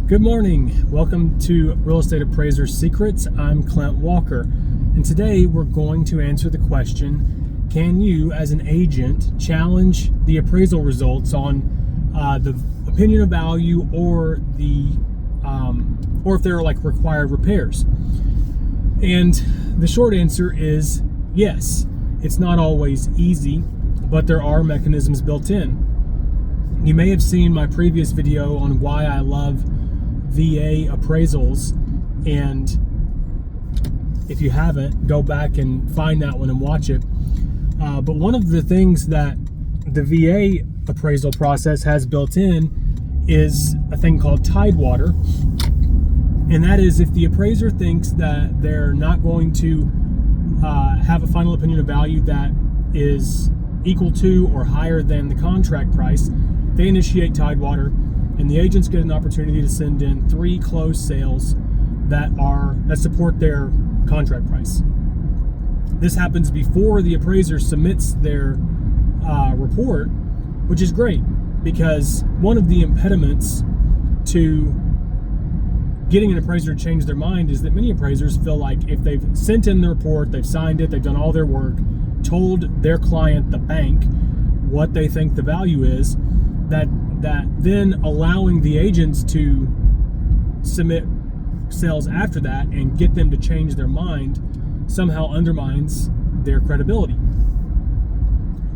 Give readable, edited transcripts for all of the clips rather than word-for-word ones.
Good morning. Welcome to Real Estate Appraiser Secrets. I'm Clint Walker, and today we're going to answer the question, can you as an agent challenge the appraisal results on the opinion of value or if there are like required repairs? And the short answer is yes. It's not always easy, but there are mechanisms built in. You may have seen my previous video on why I love VA appraisals, and if you haven't, go back and find that one and watch it. But one of the things that the VA appraisal process has built in is a thing called Tidewater, and that is if the appraiser thinks that they're not going to have a final opinion of value that is equal to or higher than the contract price, they initiate Tidewater, and the agents get an opportunity to send in 3 closed sales that support their contract price. This happens before the appraiser submits their report, which is great because one of the impediments to getting an appraiser to change their mind is that many appraisers feel like if they've sent in the report, they've signed it, they've done all their work, told their client, the bank, what they think the value is, that then allowing the agents to submit sales after that and get them to change their mind somehow undermines their credibility.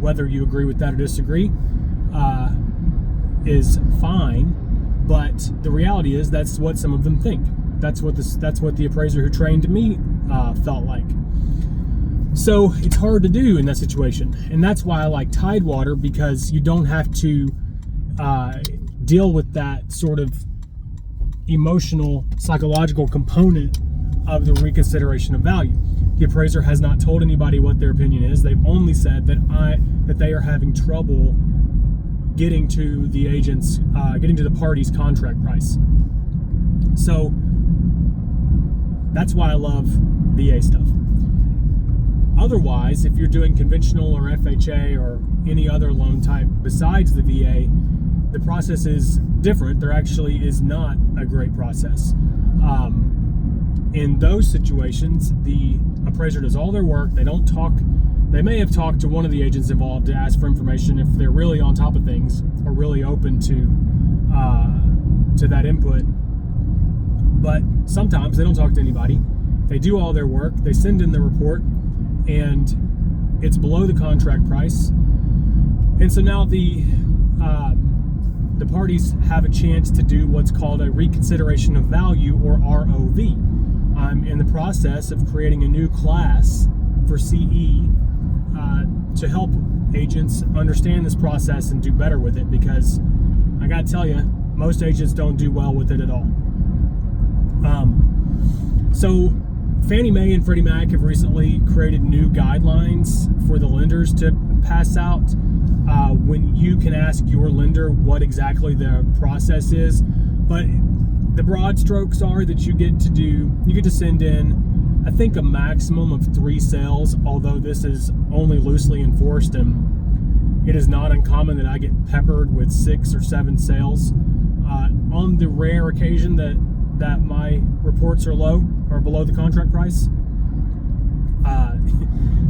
Whether you agree with that or disagree is fine, but the reality is that's what some of them think. That's what the appraiser who trained me felt like. So it's hard to do in that situation, and that's why I like Tidewater, because you don't have to deal with that sort of emotional, psychological component of the reconsideration of value. The appraiser has not told anybody what their opinion is. They've only said that they are having trouble getting to the party's contract price. So that's why I love VA stuff. Otherwise, if you're doing conventional or FHA or any other loan type besides the VA, the process is different. There actually is not a great process. In those situations, the appraiser does all their work. They don't talk. They may have talked to one of the agents involved to ask for information if they're really on top of things or really open to that input. But sometimes they don't talk to anybody. They do all their work. They send in the report, and it's below the contract price. And so now the parties have a chance to do what's called a reconsideration of value, or ROV. I'm in the process of creating a new class for CE to help agents understand this process and do better with it, because I gotta tell you, most agents don't do well with it at all. So Fannie Mae and Freddie Mac have recently created new guidelines for the lenders to pass out when you can ask your lender what exactly the process is. But the broad strokes are that you get to send in, I think, a maximum of 3 sales, although this is only loosely enforced, and it is not uncommon that I get peppered with 6 or 7 sales. On the rare occasion that my reports are low or below the contract price,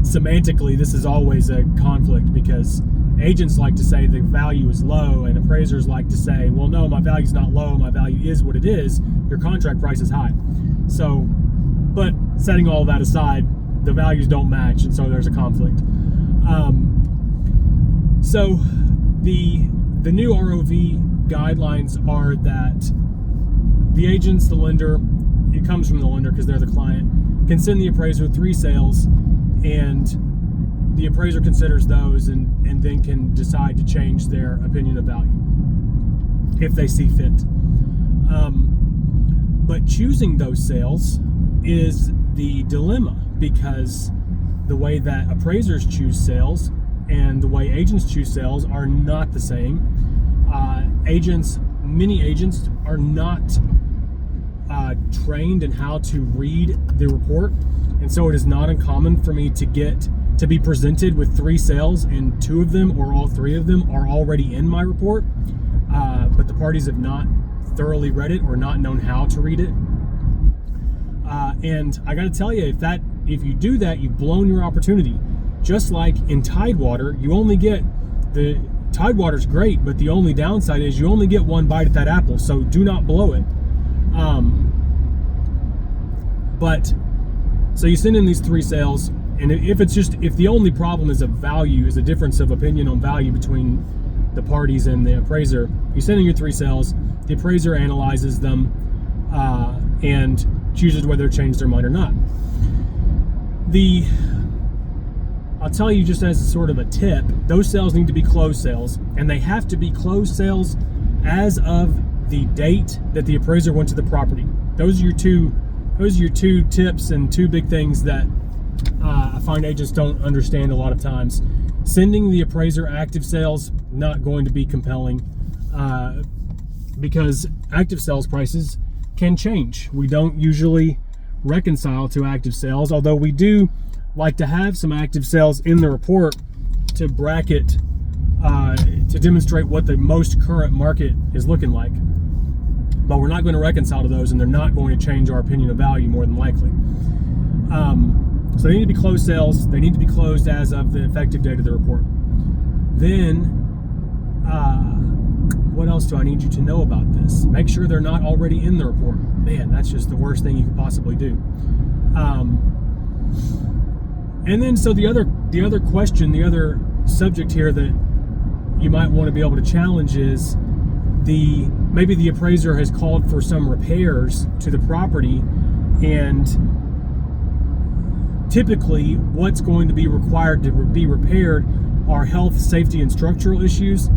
semantically this is always a conflict, because agents like to say the value is low and appraisers like to say, well, no, my value's not low, my value is what it is, your contract price is high. So, but setting all that aside, the values don't match, and so there's a conflict. So the new ROV guidelines are that the agents, the lender, it comes from the lender because they're the client, can send the appraiser 3 sales, and the appraiser considers those and then can decide to change their opinion of value if they see fit. But choosing those sales is the dilemma, because the way that appraisers choose sales and the way agents choose sales are not the same. Many agents are not trained in how to read the report, and so it is not uncommon for me to be presented with 3 sales, and 2 of them or all 3 of them are already in my report, but the parties have not thoroughly read it or not known how to read it. And I got to tell you, if you do that, you've blown your opportunity. Just like in Tidewater, you only get the Tidewater's great, but the only downside is you only get one bite at that apple. So do not blow it. So you send in these 3 sales, and if the only problem is a difference of opinion on value between the parties and the appraiser, you send in your 3 sales, the appraiser analyzes them, and chooses whether to change their mind or not. I'll tell you just as sort of a tip, those sales need to be closed sales, and they have to be closed sales as of the date that the appraiser went to the property. Those are your two tips and 2 big things that I find agents don't understand a lot of times. Sending the appraiser active sales, not going to be compelling, because active sales prices can change. We don't usually reconcile to active sales, although we do like to have some active sales in the report to bracket, to demonstrate what the most current market is looking like. But we're not going to reconcile to those, and they're not going to change our opinion of value more than likely. So they need to be closed sales. They need to be closed as of the effective date of the report. Then, what else do I need you to know about this? Make sure they're not already in the report. Man, that's just the worst thing you could possibly do. And then, so the other question, the other subject here that you might want to be able to challenge is maybe the appraiser has called for some repairs to the property, and typically what's going to be required to be repaired are health, safety, and structural issues.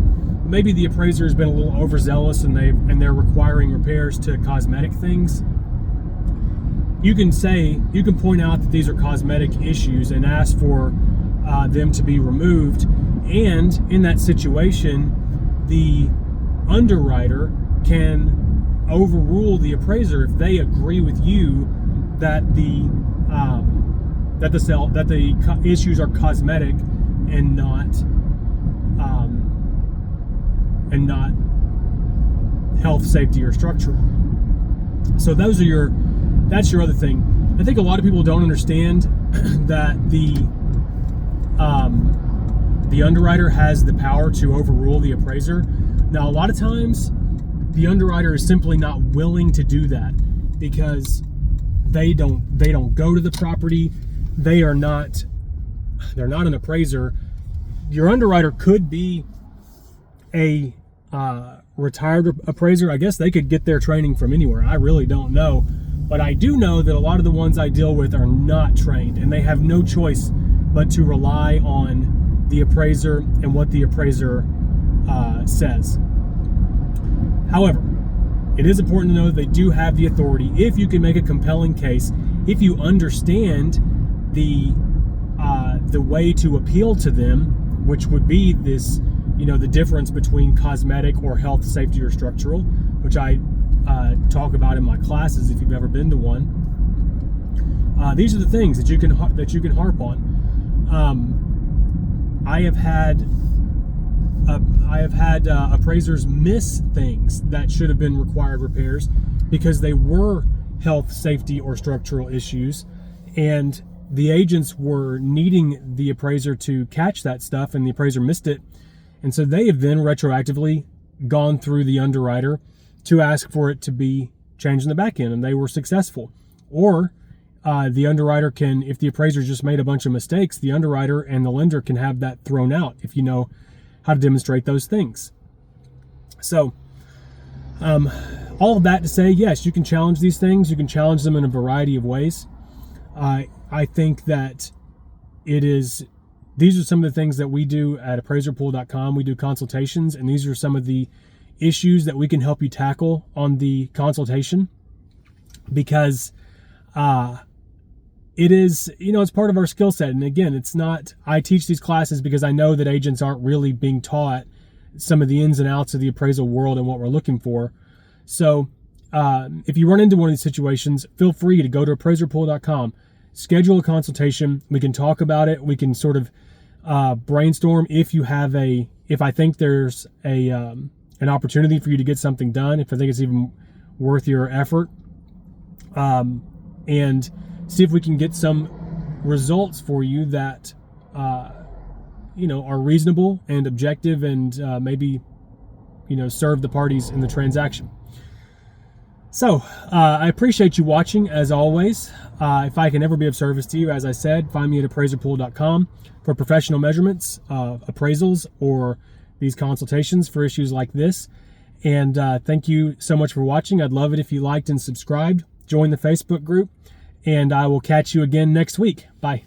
Maybe the appraiser has been a little overzealous and they're requiring repairs to cosmetic things. You can point out that these are cosmetic issues and ask for them to be removed. And in that situation, the underwriter can overrule the appraiser if they agree with you that the issues are cosmetic and not health, safety, or structural. So that's your other thing. I think a lot of people don't understand that the underwriter has the power to overrule the appraiser. Now, a lot of times the underwriter is simply not willing to do that because they don't go to the property. They're not an appraiser. Your underwriter could be a retired appraiser. I guess they could get their training from anywhere. I really don't know. But I do know that a lot of the ones I deal with are not trained, and they have no choice but to rely on the appraiser and what the appraiser says. However, it is important to know that they do have the authority. If you can make a compelling case, if you understand the way to appeal to them, which would be this, the difference between cosmetic or health, safety, or structural, which I talk about in my classes if you've ever been to one. These are the things that you can harp on. I have had appraisers miss things that should have been required repairs because they were health, safety, or structural issues, and the agents were needing the appraiser to catch that stuff, and the appraiser missed it, and so they have then retroactively gone through the underwriter to ask for it to be changed in the back end, and they were successful. Or the underwriter can, if the appraiser just made a bunch of mistakes, the underwriter and the lender can have that thrown out if you know how to demonstrate those things. So all of that to say, yes, you can challenge these things. You can challenge them in a variety of ways. I think that these are some of the things that we do at appraiserpool.com. We do consultations, and these are some of the issues that we can help you tackle on the consultation, because it is, it's part of our skill set. And again, it's not, I teach these classes because I know that agents aren't really being taught some of the ins and outs of the appraisal world and what we're looking for. So if you run into one of these situations, feel free to go to appraiserpool.com, schedule a consultation. We can talk about it. We can sort of brainstorm if I think there's a an opportunity for you to get something done, if I think it's even worth your effort, and see if we can get some results for you that are reasonable and objective, and maybe serve the parties in the transaction. So I appreciate you watching, as always. If I can ever be of service to you, as I said, find me at appraiserpool.com for professional measurements, appraisals, or these consultations for issues like this. And thank you so much for watching. I'd love it if you liked and subscribed. Join the Facebook group, and I will catch you again next week. Bye.